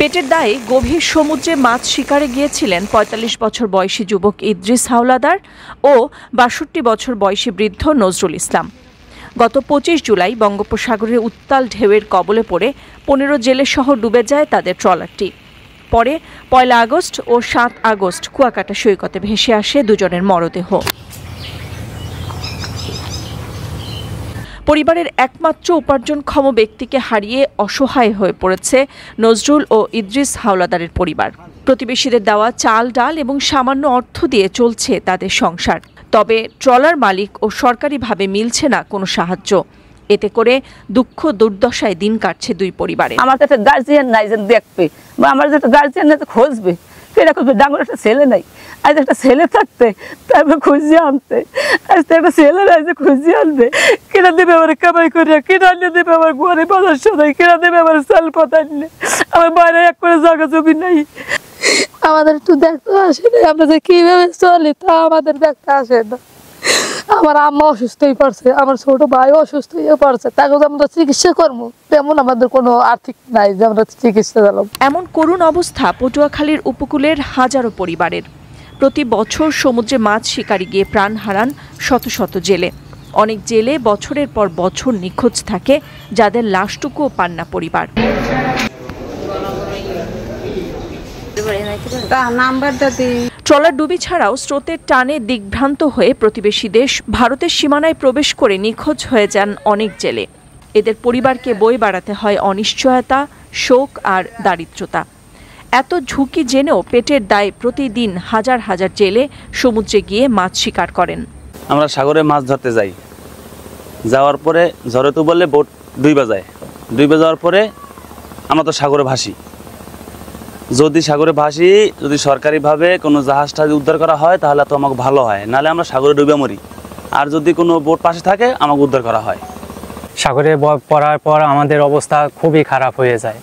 পেটের দায়ে গভীর সমুদ্রে মাছ শিকারে গিয়েছিলেন ৪৫ বছর বয়সী যুবক ইদ্রিস হাওলাদার ও ৬২ বছর বয়সী বৃদ্ধ নজরুল ইসলাম। গত ২৫ জুলাই বঙ্গোপসাগরের উত্তাল ঢেউয়ের কবলে পড়ে ১৫ জেলেসহ ডুবে যায় তাদের ট্রলারটি। পরে ১ আগস্ট ও ৭ আগস্ট কুয়াকাটা সৈকতে ভেসে আসে দুজনের মরদেহ। পরিবারের একমাত্র উপার্জনক্ষম ব্যক্তিকে হারিয়ে অসহায় হয়ে পড়েছে নজরুল ও ইদ্রিস হাওলাদারের পরিবার। প্রতিবেশীদের দেওয়া চাল ডাল এবং সামান্য অর্থ দিয়ে চলছে তাদের সংসার। তবে ট্রলার মালিক ও সরকারিভাবে মিলছে না কোনো সাহায্য। এতে করে দুঃখ দুর্দশায় দিন কাটছে দুই পরিবারে। আমার তো একটা গার্জিয়ান নাই যে দেখবে, বা আমার যে একটা গার্জিয়ান নাই খুঁজবে, কেনা করবে। ডাঙর একটা ছেলে নাই, আজ একটা ছেলে থাকতে তারপরে খুঁজিয়ে আনতে, আজ তো একটা ছেলে নাই যে খুঁজিয়ে আনবে। কেনা দেবে আমার কামাই করিয়া, কেনা আনলে দেবে আমার ঘরে বাজার সদাই, কেনা দেবে আমার চাল পাতা আনলে, আমার বাইরে এক করে জায়গা জমি নাই। আমাদের একটু দেখতে আসে না, আমরা যে কিভাবে চলি তা আমাদের দেখতে আসে না। আমার আম্মা অসুস্থ হয়ে পড়ছে, আমার ছোট ভাই অসুস্থ হয়ে পড়ছে, তাকে আমরা চিকিৎসা করবো তেমন আমাদের কোনো আর্থিক নাই যে আমরা চিকিৎসা দিলাম। এমন করুণ অবস্থা পটুয়াখালীর উপকূলের হাজারো পরিবারের। প্রতি বছর সমুদ্রে মাছ শিকারে গিয়ে প্রাণ হারান শত শত জেলে। অনেক জেলে বছরের পর বছর নিখোঁজ থাকে, যাদের লাশটুকুও পান না পরিবার। ট্রলার ডুবি ছাড়াও স্রোতের টানে দিগ্ভ্রান্ত হয়ে প্রতিবেশী দেশ ভারতের সীমানায় প্রবেশ করে নিখোঁজ হয়ে যান অনেক জেলে। এদের পরিবারকে বয়ে বেড়াতে হয় অনিশ্চয়তা, শোক আর দারিদ্রতা। এত ঝুঁকি জেনেও পেটের দায়ে প্রতিদিন হাজার হাজার জেলে সমুদ্রে গিয়ে মাছ শিকার করেন। আমরা সাগরে মাছ ধরতে যাই, যাওয়ার পরে ঝড়ে তো বললে বোট ডুবে যায়, ডুবে যাওয়ার পরে আমরা তো সাগরে ভাসি। যদি সাগরে ভাসি, যদি সরকারিভাবে কোনো জাহাজটা উদ্ধার করা হয় তাহলে তো আমাকে ভালো হয়, নাহলে আমরা সাগরে ডুবে মরি। আর যদি কোনো বোট পাশে থাকে আমাকে উদ্ধার করা হয়। সাগরে পড়ার পর আমাদের অবস্থা খুবই খারাপ হয়ে যায়।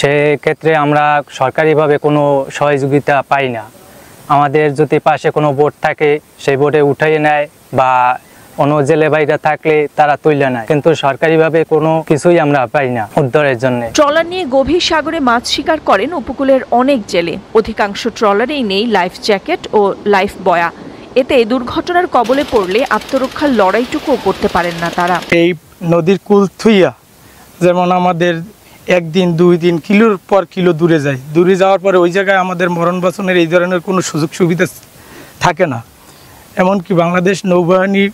সেক্ষেত্রে আমরা সরকারিভাবে কোনো সহযোগিতা পাই না। আমাদের যদি পাশে কোনো বোট থাকে সেই বোটে উঠিয়ে নেয়, বা অন্য জেলে বাইরে থাকলে তারা তুলে নেয়, কিন্তু সরকারিভাবে কোনো কিছুই আমরা পাই না উদ্ধারের জন্য। ট্রলার নিয়ে গভীর সাগরে মাছ শিকার করেন উপকূলের অনেক জেলে। অধিকাংশ ট্রলারেই নেই লাইফ জ্যাকেট ও লাইফ বয়া। এতে দুর্ঘটনার কবলে পড়লে আত্মরক্ষার লড়াইটুকুও করতে পারেন না তারা। এই নদীর কুল থুইয়া যেমন আমাদের একদিন ২ দিন কিলোর পর কিলো দূরে যায়, দূরে যাওয়ার পরে ওই জায়গায় আমাদের মরণ বাঁচনের এই ধরনের কোনো সুযোগ সুবিধা থাকে না। এমনকি বাংলাদেশ নৌবাহিনী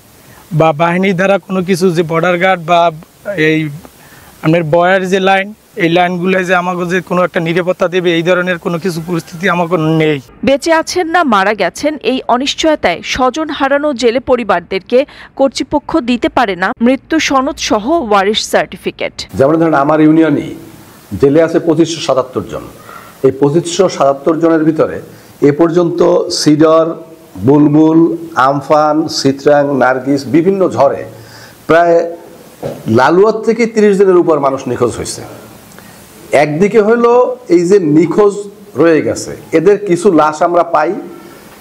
বা বাহিনীর দ্বারা কোনো কিছু যে বর্ডার গার্ড বা এই আমাদের বয়ার যে লাইন, এই লাইনগুলো যে আমাকে যে কোনো একটা নিরাপত্তা দেবে, এই ধরনের কোনো কিছু পরিস্থিতি আমাকে নেই। বেঁচে আছেন না মারা গেছেন, এই অনিশ্চয়তায় স্বজন হারানো জেলে পরিবারদেরকে কর্তৃপক্ষ দিতে পারে না মৃত্যু সনদ সহ ওয়ারিশ সার্টিফিকেট। যেমন ধরেন আমার ইউনিয়নই জেলে আছে ২৫৭৭ জন। এই ২৫৭৭ জনের ভিতরে এ পর্যন্ত সিডর, বুলবুল, আমফান, চিত্রাং, নার্গিস বিভিন্ন ঝড়ে প্রায় লালুয়ার থেকে ৩০ দিনের উপর মানুষ নিখোঁজ হয়েছে। একদিকে হলো এই যে নিখোঁজ রয়ে গেছে, এদের কিছু লাশ আমরা পাই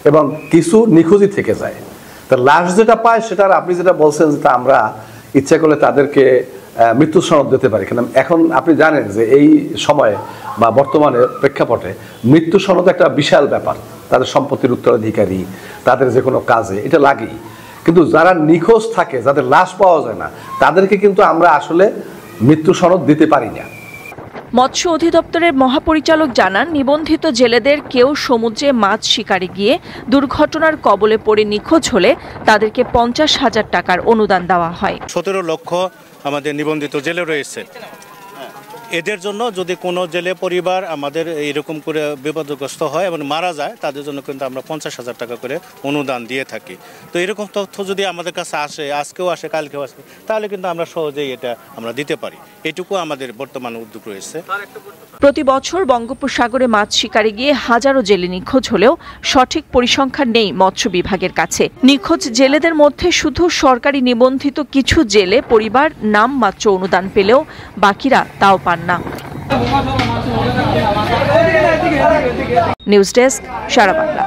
এবং কিছু নিখোঁজই থেকে যায়। তা লাশ যেটা পায় সেটার আপনি যেটা বলছেন যেটা আমরা ইচ্ছা করলে তাদেরকে মৃত্যু সনদ দিতে পারি। কেন এখন আপনি জানেন যে এই সময়ে বা বর্তমানে প্রেক্ষাপটে মৃত্যু সনদ একটা বিশাল ব্যাপার। তাদের সম্পত্তির উত্তরাধিকারী, তাদের যে কোনো কাজে এটা লাগেই। কিন্তু যারা নিখোঁজ থাকে, যাদের লাশ পাওয়া যায় না, তাদেরকে কিন্তু আমরা আসলে মৃত্যু সনদ দিতে পারি না। মৎস্য অধিদপ্তরের মহাপরিচালক জানান, নিবন্ধিত জেলেদের কেউ সমুদ্রে মাছ শিকারে গিয়ে দুর্ঘটনার কবলে পড়ে নিখোঁজ হলে তাদেরকে ৫০,০০০ টাকার অনুদান দেওয়া হয়। ১৭ লক্ষ আমাদের নিবন্ধিত জেলে রয়েছে। এদের জন্য যদি কোনো জেলে পরিবার আমাদের এরকম করে বিপদগ্রস্ত হয় এবং মারা যায়, তাদের জন্য কিন্তু আমরা ৫০,০০০ টাকা করে অনুদান দিয়ে থাকি। তো এরকম তথ্য যদি আমাদের কাছে আসে, আজকেও আসে, কালকেও আসে, তাহলে কিন্তু আমরা সহজেই এটা আমরা দিতে পারি। এটুকু আমাদের বর্তমানে উদ্যোগ রয়েছে। প্রতি বছর বঙ্গোপসাগরে মাছ শিকারে গিয়ে হাজারো জেলে নিখোঁজ হলেও সঠিক পরিসংখ্যান নেই মৎস্য বিভাগের কাছে। নিখোঁজ জেলেদের মধ্যে শুধু সরকারি নিবন্ধিত কিছু জেলে পরিবার নামমাত্র অনুদান পেলেও বাকিরা তাও পান না। নিউজ ডেস্ক, সারা বাংলা।